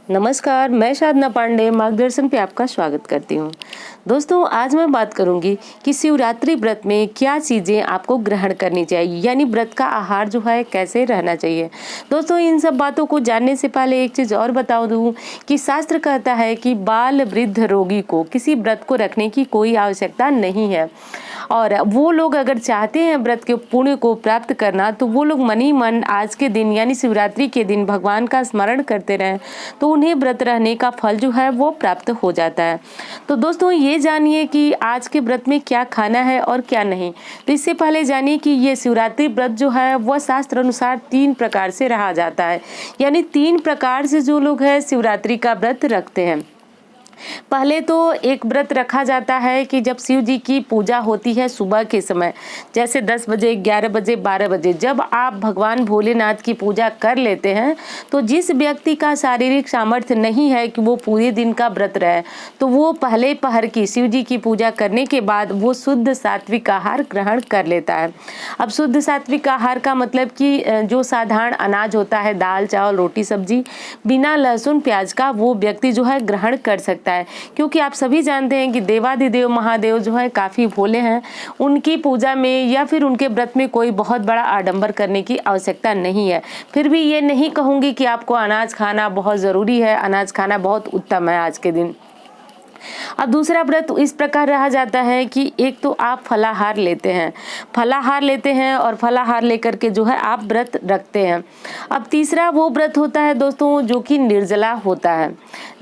नमस्कार, मैं साधना पांडे मार्गदर्शन पे आपका स्वागत करती हूँ। दोस्तों, आज मैं बात करूँगी कि शिवरात्रि व्रत में क्या चीज़ें आपको ग्रहण करनी चाहिए, यानी व्रत का आहार जो है कैसे रहना चाहिए। दोस्तों, इन सब बातों को जानने से पहले एक चीज़ और बता दूँ कि शास्त्र कहता है कि बाल वृद्ध रोगी को किसी व्रत को रखने की कोई आवश्यकता नहीं है, और वो लोग अगर चाहते हैं व्रत के पुण्य को प्राप्त करना, तो वो लोग मन ही मन आज के दिन यानी शिवरात्रि के दिन भगवान का स्मरण करते रहें, तो उन्हें व्रत रहने का फल जो है वो प्राप्त हो जाता है। तो दोस्तों, ये जानिए कि आज के व्रत में क्या खाना है और क्या नहीं। तो इससे पहले जानिए कि ये शिवरात्रि व्रत जो है वह शास्त्र अनुसार 3 प्रकार से रहा जाता है, यानी 3 प्रकार से जो लोग हैं शिवरात्रि का व्रत रखते हैं। पहले तो एक व्रत रखा जाता है कि जब शिव जी की पूजा होती है सुबह के समय, जैसे 10 बजे, 11 बजे, 12 बजे, जब आप भगवान भोलेनाथ की पूजा कर लेते हैं, तो जिस व्यक्ति का शारीरिक सामर्थ्य नहीं है कि वो पूरे दिन का व्रत रहे, तो वो पहले पहर की शिव जी की पूजा करने के बाद वो शुद्ध सात्विक आहार ग्रहण कर लेता है। अब शुद्ध सात्विक आहार का मतलब कि जो साधारण अनाज होता है, दाल, चावल, रोटी, सब्जी, बिना लहसुन प्याज का, वो व्यक्ति जो है ग्रहण कर सकता है। क्योंकि आप सभी जानते हैं कि देवादिदेव महादेव जो है काफी भोले हैं, उनकी पूजा में या फिर उनके व्रत में कोई बहुत बड़ा आडंबर करने की आवश्यकता नहीं है। फिर भी ये नहीं कहूंगी कि आपको अनाज खाना बहुत जरूरी है, अनाज खाना बहुत उत्तम है आज के दिन। अब दूसरा व्रत इस प्रकार रहा जाता है कि एक तो आप फलाहार लेते हैं और फलाहार लेकर के जो है आप व्रत रखते हैं। अब तीसरा वो व्रत होता है दोस्तों जो कि निर्जला होता है,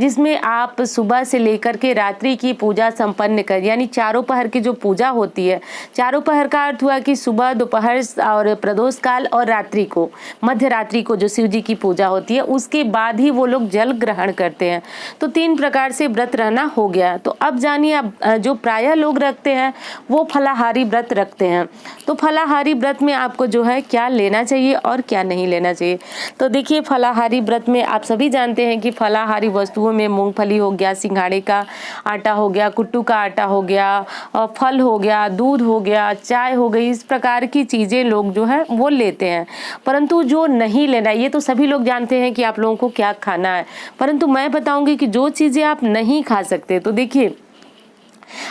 जिसमें आप सुबह से लेकर के रात्रि की पूजा संपन्न कर, यानी चारों पहर की जो पूजा होती है, चारों पहर का अर्थ हुआ कि सुबह, दोपहर और प्रदोष काल और रात्रि को, मध्य रात्रि को जो शिव जी की पूजा होती है, उसके बाद ही वो लोग जल ग्रहण करते हैं। तो 3 प्रकार से व्रत रहना हो गया। तो अब जानिए, अब जो प्रायः लोग रखते हैं वो फलाहारी व्रत रखते हैं। तो फलाहारी व्रत में आपको जो है क्या लेना चाहिए और क्या नहीं लेना चाहिए। तो देखिए, फलाहारी व्रत में आप सभी जानते हैं कि फलाहारी वस्तुओं में मूंगफली हो गया, सिंघाड़े का आटा हो गया, कुट्टू का आटा हो गया, और फल हो गया, दूध हो गया, चाय हो गई, इस प्रकार की चीजें लोग जो है वो लेते हैं। परंतु जो नहीं लेना, ये तो सभी लोग जानते हैं कि आप लोगों को क्या खाना है, परंतु मैं बताऊंगी कि जो चीजें आप नहीं खा सकते। तो देखिए,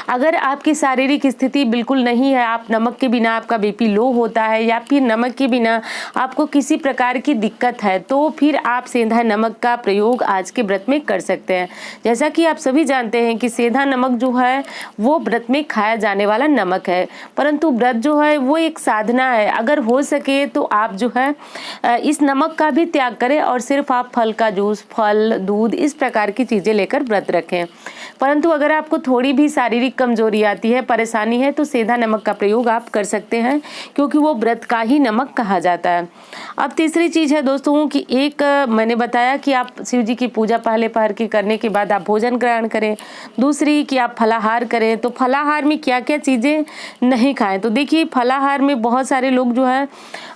अगर आपकी शारीरिक स्थिति बिल्कुल नहीं है, आप नमक के बिना आपका बीपी लो होता है, या फिर नमक के बिना आपको किसी प्रकार की दिक्कत है, तो फिर आप सेंधा नमक का प्रयोग आज के व्रत में कर सकते हैं। जैसा कि आप सभी जानते हैं कि सेंधा नमक जो है वो व्रत में खाया जाने वाला नमक है, परंतु व्रत जो है वो एक साधना है। अगर हो सके तो आप जो है इस नमक का भी त्याग करें और सिर्फ आप फल का जूस, फल, दूध, इस प्रकार की चीजें लेकर व्रत रखें। परंतु अगर आपको थोड़ी भी शारीरिक कमजोरी आती है, परेशानी है, तो सेंधा नमक का प्रयोग आप कर सकते हैं, क्योंकि वो व्रत का ही नमक कहा जाता है। अब तीसरी चीज है दोस्तों कि एक मैंने बताया कि आप शिव जी की पूजा पहले पहर की करने के बाद आप भोजन ग्रहण करें। दूसरी कि आप फलाहार करें। तो फलाहार में क्या क्या चीजें नहीं खाएं। तो देखिए, फलाहार में बहुत सारे लोग जो है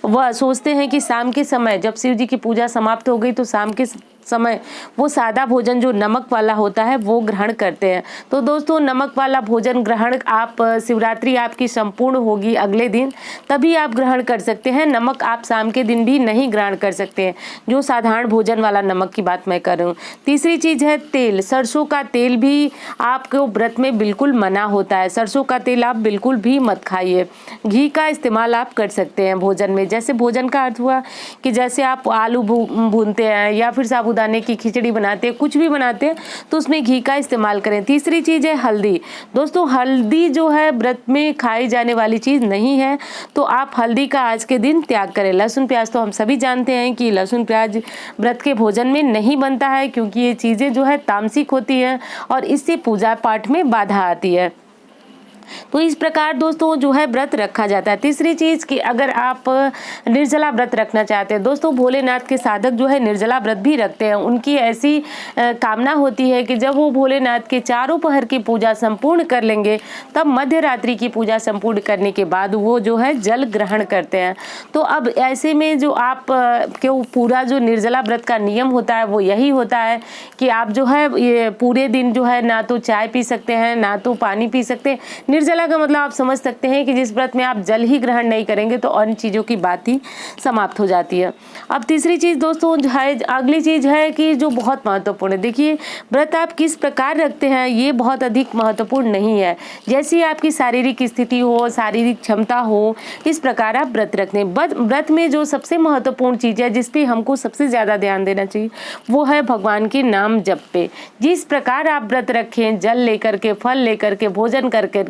वह सोचते हैं कि शाम के समय जब शिव जी की पूजा समाप्त हो गई, तो शाम के समय वो सादा भोजन जो नमक वाला होता है वो ग्रहण करते हैं। तो दोस्तों, नमक वाला भोजन ग्रहण आप, शिवरात्रि आपकी संपूर्ण होगी अगले दिन, तभी आप ग्रहण कर सकते हैं। नमक आप शाम के दिन भी नहीं ग्रहण कर सकते हैं, जो साधारण भोजन वाला नमक की बात मैं कर रही हूँ। तीसरी चीज है तेल। सरसों का तेल भी आपको व्रत में बिल्कुल मना होता है। सरसों का तेल आप बिल्कुल भी मत खाइए। घी का इस्तेमाल आप कर सकते हैं भोजन में। जैसे भोजन का अर्थ हुआ कि जैसे आप आलू भूनते हैं या फिर साबूदाने की खिचड़ी बनाते हैं, कुछ भी बनाते हैं, तो उसमें घी का इस्तेमाल करें। तीसरी चीज है हल्दी। दोस्तों, हल्दी जो है व्रत में खाई जाने वाली चीज नहीं है, तो आप हल्दी का आज के दिन त्याग करें। लहसुन प्याज तो हम सभी जानते हैं कि लहसुन प्याज व्रत के भोजन में नहीं बनता है, क्योंकि ये चीजें जो है तामसिक होती हैं और इससे पूजा पाठ में बाधा आती है। तो इस प्रकार दोस्तों जो है व्रत रखा जाता है। तीसरी चीज कि अगर आप निर्जला व्रत रखना चाहते हैं, दोस्तों भोलेनाथ के साधक जो है निर्जला व्रत भी रखते हैं। उनकी ऐसी कामना होती है कि जब वो भोलेनाथ के चारों पहर की पूजा संपूर्ण कर लेंगे, तब मध्य रात्रि की पूजा संपूर्ण करने के बाद वो जो है जल ग्रहण करते हैं। तो अब ऐसे में जो आप क्यों पूरा जो निर्जला व्रत का नियम होता है वो यही होता है कि आप जो है ये पूरे दिन जो है ना तो चाय पी सकते हैं, ना तो पानी पी सकते हैं। निर्जला का मतलब आप समझ सकते हैं कि जिस व्रत में आप जल ही ग्रहण नहीं करेंगे तो अन्य चीज़ों की बात ही समाप्त हो जाती है। अब तीसरी चीज़ दोस्तों जो है, अगली चीज़ है कि जो बहुत महत्वपूर्ण है, देखिए व्रत आप किस प्रकार रखते हैं ये बहुत अधिक महत्वपूर्ण नहीं है। जैसी आपकी शारीरिक स्थिति हो, शारीरिक क्षमता हो, इस प्रकार आप व्रत रखते हैं। व्रत में जो सबसे महत्वपूर्ण चीज़ है जिस पे हमको सबसे ज़्यादा ध्यान देना चाहिए वो है भगवान के नाम जप पे। जिस प्रकार आप व्रत रखें, जल लेकर के, फल लेकर के, भोजन करके,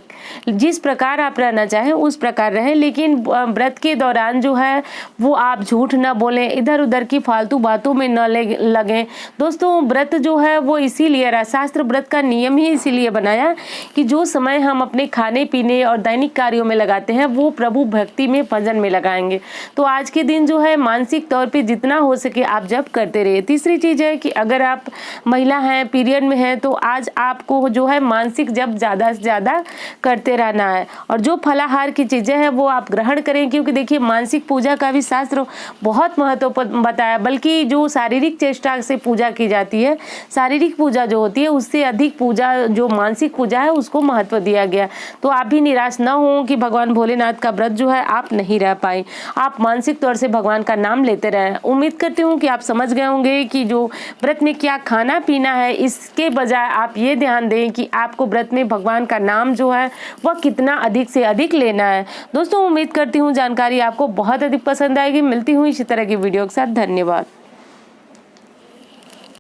जिस प्रकार आप रहना चाहें उस प्रकार रहें, लेकिन व्रत के दौरान जो है वो आप झूठ न बोलें, इधर उधर की फालतू बातों में न लगें। दोस्तों व्रत जो है वो इसीलिए रहा, शास्त्र व्रत का नियम ही इसीलिए बनाया कि जो समय हम अपने खाने पीने और दैनिक कार्यों में लगाते हैं वो प्रभु भक्ति में, भजन में लगाएंगे। तो आज के दिन जो है मानसिक तौर पे जितना हो सके आप जप करते रहिए। तीसरी चीज़ है कि अगर आप महिला हैं, पीरियड में हैं, तो आज आपको जो है मानसिक जप ज़्यादा से ज़्यादा करते रहना है। और जो फलाहार की चीज़ें हैं वो आप ग्रहण करें, क्योंकि देखिए मानसिक पूजा का भी शास्त्र बहुत महत्वपूर्ण बताया। बल्कि जो शारीरिक चेष्टा से पूजा की जाती है, शारीरिक पूजा जो होती है उससे अधिक पूजा जो मानसिक पूजा है उसको महत्व दिया गया। तो आप भी निराश न हो कि भगवान भोलेनाथ का व्रत जो है आप नहीं रह पाए, आप मानसिक तौर से भगवान का नाम लेते रहें। उम्मीद करती हूँ कि आप समझ गए होंगे कि जो व्रत में क्या खाना पीना है, इसके बजाय आप ये ध्यान दें कि आपको व्रत में भगवान का नाम जो है वह कितना अधिक से अधिक लेना है। दोस्तों उम्मीद करती हूँ जानकारी आपको बहुत अधिक पसंद आएगी। मिलती हूँ इसी तरह की वीडियो के साथ। धन्यवाद।